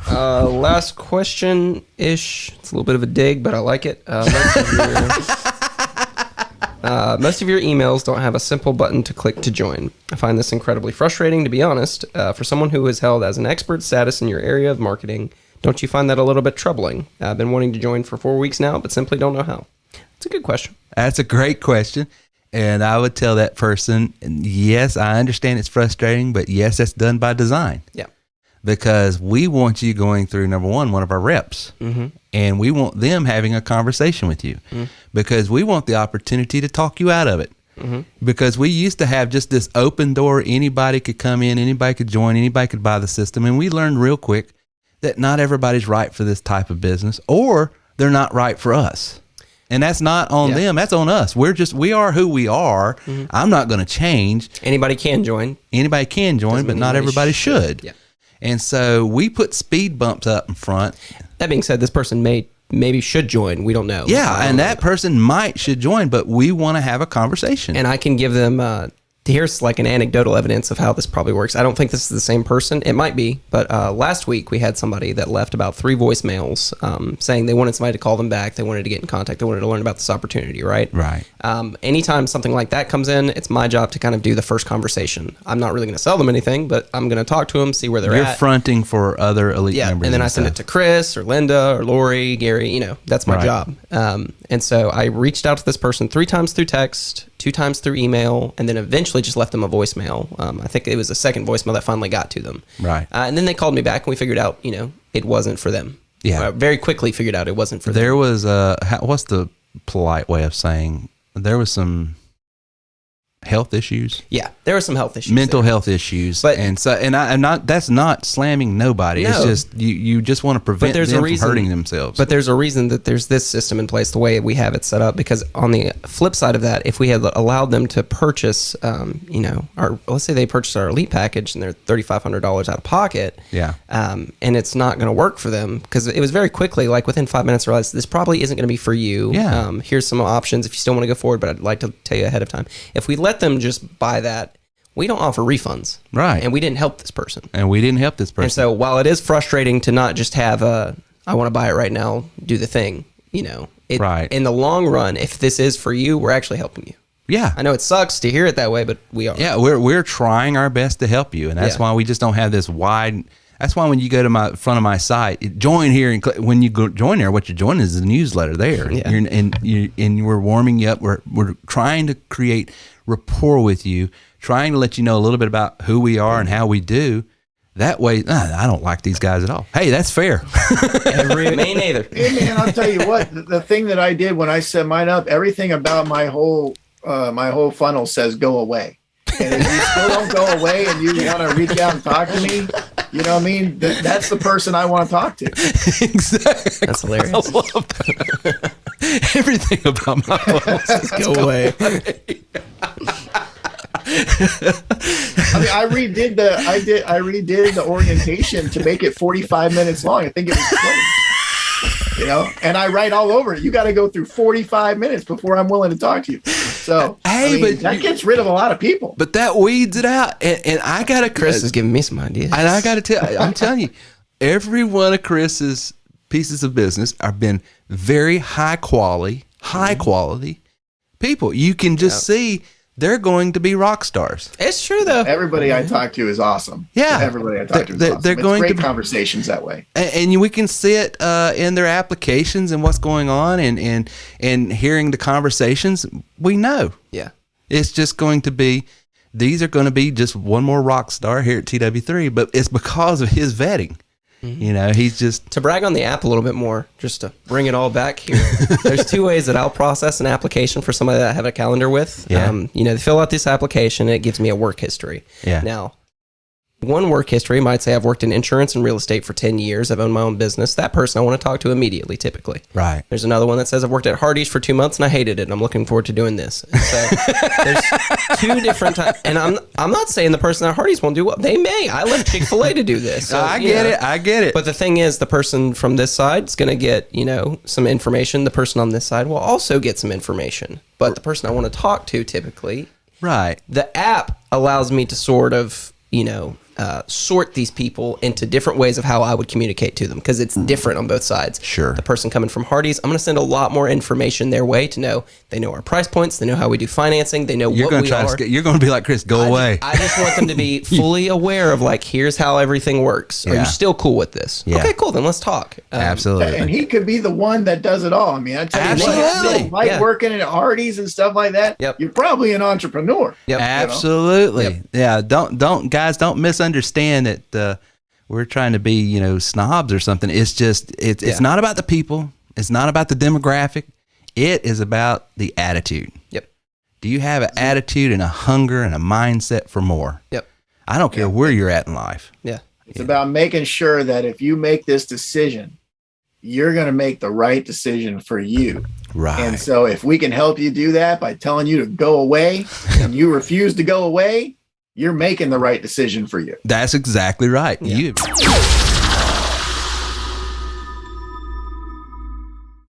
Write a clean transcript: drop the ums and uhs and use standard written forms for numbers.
Last question-ish. It's a little bit of a dig, but I like it. Most of your emails don't have a simple button to click to join. I find this incredibly frustrating, to be honest. For someone who is held as an expert status in your area of marketing, don't you find that a little bit troubling? I've been wanting to join for 4 weeks now, but simply don't know how. It's a good question. That's a great question. And I would tell that person, yes, I understand it's frustrating, but yes, that's done by design. Yeah. Because we want you going through, number one of our reps. Mm-hmm. And we want them having a conversation with you. Mm-hmm. Because we want the opportunity to talk you out of it. Mm-hmm. Because we used to have just this open door. Anybody could come in, anybody could join, anybody could buy the system. And we learned real quick that not everybody's right for this type of business, or they're not right for us. And that's not on them. That's on us. We are who we are. Mm-hmm. I'm not going to change. Anybody can join. Anybody can join, but not everybody should. Yeah. And so we put speed bumps up in front. That being said, this person maybe should join. We don't know. Yeah, and that person should join, but we want to have a conversation. And I can give them, here's like an anecdotal evidence of how this probably works. I don't think this is the same person. It might be, but last week we had somebody that left about 3 voicemails saying they wanted somebody to call them back. They wanted to get in contact. They wanted to learn about this opportunity, right? Right. Anytime something like that comes in, it's my job to kind of do the first conversation. I'm not really going to sell them anything, but I'm going to talk to them, see where they're at. You're fronting for other elite members. And then I send it to Chris or Linda or Lori, Gary, that's my job. And so I reached out to this person 3 times through text, 2 times through email, and then eventually just left them a voicemail. I think it was the second voicemail that finally got to them. Right. And then they called me back and we figured out, it wasn't for them. Yeah. Very quickly figured out it wasn't for them. There was what's the polite way of saying, there was some health issues. Yeah, there were some health issues. Mental health issues. But, I'm not, that's not slamming nobody. No. It's just, you just want to prevent them from hurting themselves. But there's a reason that there's this system in place the way we have it set up, because on the flip side of that, if we had allowed them to purchase, let's say they purchased our elite package and they're $3,500 out of pocket. Yeah. And it's not going to work for them, because it was very quickly, like within 5 minutes, realized this probably isn't going to be for you. Yeah. Here's some options if you still want to go forward, but I'd like to tell you ahead of time. If we let them just buy that, we don't offer refunds. Right. And we didn't help this person. And so while it is frustrating to not just have I want to buy it right now, do the thing, right. In the long run, if this is for you, we're actually helping you. Yeah. I know it sucks to hear it that way, but we are. Yeah, we're trying our best to help you. And that's why we just don't have this wide. That's why when you go to front of my site, join here, and when you go join there, what you're joining is the newsletter there. Yeah. And we're warming you up. We're trying to create rapport with you, trying to let you know a little bit about who we are and how we do. That way, I don't like these guys at all. Hey, that's fair. Me neither. Hey, man, I'll tell you what, the thing that I did when I set mine up, everything about my whole funnel says go away. And if you still don't go away and you want to reach out and talk to me, you know what I mean? That's the person I want to talk to. Exactly. That's hilarious. I love that. Everything about my funnel says go away. I mean, I redid the orientation to make it 45 minutes long. I think it was 20. And I write all over it. You got to go through 45 minutes before I'm willing to talk to you. So but that gets rid of a lot of people. But that weeds it out. And I got to... Chris is giving me some ideas. And I got to tell... I'm telling you, every one of Chris's pieces of business have been very high quality people. You can just see they're going to be rock stars. It's true, though. Everybody I talk to is awesome. Yeah. Everybody I talk to is awesome. They're going great conversations that way. And we can see it in their applications and what's going on and hearing the conversations. We know. Yeah. It's just going to be, these are going to be just one more rock star here at TW3, but it's because of his vetting. Mm-hmm. He's just... To brag on the app a little bit more, just to bring it all back here, there's 2 ways that I'll process an application for somebody that I have a calendar with. Yeah. They fill out this application, and it gives me a work history. Yeah. Now, one work history might say I've worked in insurance and real estate for 10 years. I've owned my own business. That person I want to talk to immediately, typically. Right. There's another one that says I've worked at Hardee's for 2 months and I hated it. And I'm looking forward to doing this. And so there's 2 different types. And I'm not saying the person at Hardee's won't do well. They may. I left Chick-fil-A to do this. So, I get it. But the thing is, the person from this side is going to get, some information. The person on this side will also get some information. But the person I want to talk to, typically, right. The app allows me to sort of, sort these people into different ways of how I would communicate to them, because it's different on both sides. Sure. The person coming from Hardee's, I'm going to send a lot more information their way to know. They know our price points. They know how we do financing. They know You're what going we to are. you're going to be like, Chris, go away. I just want them to be fully aware of, like, here's how everything works. Are Yeah. you still cool with this? Yeah. Okay, cool. Then let's talk. Absolutely. And he could be the one that does it all. I mean, I tell you what, if Absolutely. you like Yeah. working at Hardee's and stuff like that, Yep. you're probably an entrepreneur. Yep. Absolutely. Yep. Yeah. Don't misunderstand that we're trying to be, snobs or something. It's just, it's not about the people. It's not about the demographic. It is about the attitude. Yep. Do you have an attitude and a hunger and a mindset for more? Yep. I don't care where you're at in life. Yeah. It's about making sure that if you make this decision, you're going to make the right decision for you. Right. And so if we can help you do that by telling you to go away and you refuse to go away, you're making the right decision for you. That's exactly right. Yeah. You